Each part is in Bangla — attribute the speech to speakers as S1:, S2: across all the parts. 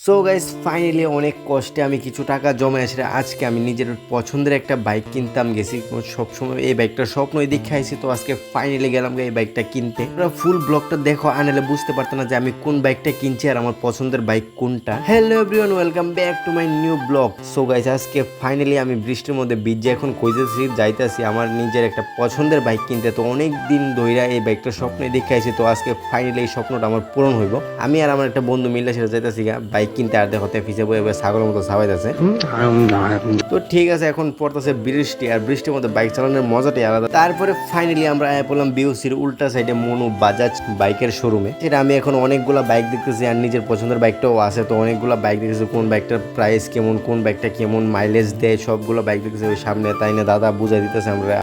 S1: সো গাইস ফাইনালি অনেক কষ্টে আমি কিছু টাকা জমা আসলে আজকে আমি নিজের পছন্দের একটা বাইক কিনতাম গেছি। সবসময় এই বাইকটার স্বপ্নই দেখাইছি, তো আজকে ফাইনালি গেলাম এই বাইকটা কিনতে। ফুল ব্লগটা দেখো, আনলে বুঝতে পারতো না যে আমি কোন বাইকটা কিনছি আর আমার পছন্দের বাইক কোনটা। Hello everyone, welcome back to my new blog. So guys আজকে ফাইনালি আমি বৃষ্টির মধ্যে ভিজে এখন খুঁজেছি যাইতেছি আমার নিজের একটা পছন্দের বাইক কিনতে। তো অনেক দিন ধইরা এই বাইকটার স্বপ্নই দেখাইছি, তো আজকে ফাইনালি এই স্বপ্নটা আমার পূরণ হইব। আমি আর আমার একটা বন্ধু মিলে সেটা যাইতেছি বাইক কিনতে, আর দেখতে পিছিয়ে বয়ে ছাগলের মতো ছাওয়াইতেছে। তো ঠিক আছে, এখন পড়তেছে বৃষ্টি, আর বৃষ্টির মধ্যে বাইক চালানোর মজাটাই আলাদা। তারপরে ফাইনালি আমরা পড়লাম বিউসির উল্টা সাইডে মনু বাজাজ বাইকের শোরুমে। সেটা আমি এখন অনেকগুলা বাইক দেখতেছি আর নিজের পছন্দের বাইকটাও আছে। তো অনেকগুলা বাইক দেখতেছি, কোন বাইকটার প্রাইস কেমন, কোন বাইকটা কেমন মাইলেজ দেয়, সবগুলো বাইক দেখতেছি ওই সামনে। তাই না দাদা বুঝাই দিতেছে আমরা।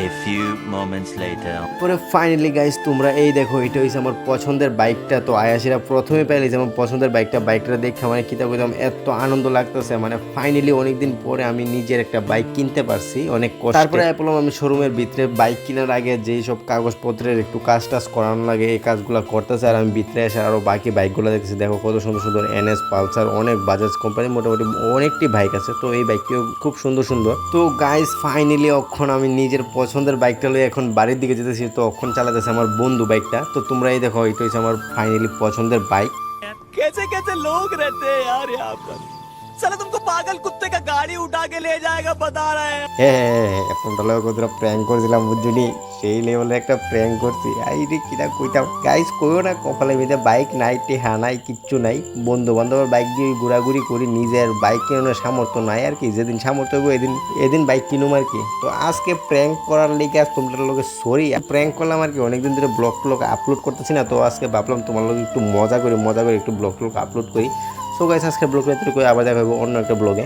S2: A few moments later.
S1: পরে ফাইনালি গাইস তোমরা এই দেখো, এটা হইছে আমার পছন্দের বাইকটা। তো আয়াসিরা প্রথমে পাইলে যে আমার পছন্দের বাইকটা দেখে মানে কিতা কইতাম, এত আনন্দ লাগতেছে। মানে ফাইনালি অনেকদিন পরে আমি নিজের একটা বাইক কিনতে পারছি অনেক কষ্ট। তারপরে বললাম আমি শোরুমের ভিতরে বাইক কেনার আগে যেই সব কাগজপত্রের একটু কাজ করানো লাগে এই কাজগুলো করতেছে, আর আমি ভিতরে এসে আরো বাকি বাইকগুলো দেখতেছি। দেখো কত সুন্দর সুন্দর এনএস, পালসার, অনেক বাজাজ কোম্পানি মোটামুটি অনেকটি বাইক আছে। তো এই বাইকটিও খুব সুন্দর সুন্দর। তো গাইস ফাইনালি এখন আমি নিজের পছন্দের বাইকটা লয়ে এখন বাড়ির দিকে যেতেছি। তো এখন চালাতেছে আমার বন্ধু বাইকটা। তো তোমরা এই দেখো, এটা হচ্ছে আমার ফাইনালি পছন্দের বাইক।
S2: कैसे कैसे लोग रहते हैं यार यहाँ पर। साला तुमको पागल कुत्ते का गाड़ी उठा के ले जाएगा बता रहे हैं।
S1: হ্যাঁ, এখনটা লোক ওদের প্র্যাঙ্ক করছিলাম বুঝলি, সেই লেভেলে একটা প্র্যাঙ্ক করছি। আইরে কিনা কইতাম গাইস, কইও না কপালে মিলে বাইক নাই, টেহা নাই, কিচ্ছু নাই। বন্ধু বান্ধবের বাইক দিয়ে ঘোরাঘুরি করি, নিজের বাইক কেনার সামর্থ্য নাই আর কি। যেদিন সামর্থ্য হইব এদিন বাইক কিনুম আর কি। তো আজকে প্র্যাঙ্ক করার লিগে তোমরা লোকে সরি প্র্যাঙ্ক করলাম আর কি। অনেকদিন ধরে ব্লগ আপলোড করতেছি না, তো আজকে ভাবলাম তোমার লোক একটু মজা করে একটু ব্লগ আপলোড করি। সো গাইস আজকে ব্লগ আবার দেখা হবে অন্য একটা ব্লগে।